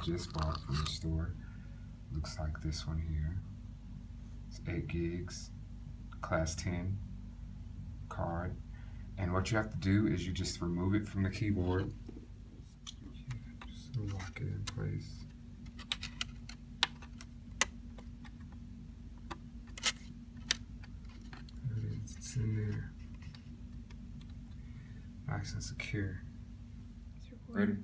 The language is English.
just bought from the store. Looks like this one here. It's 8 gigs, class 10 card. And what you have to do is you just remove it from the keyboard. Just lock it in place. There it is, it's in there. Nice and secure. Ready?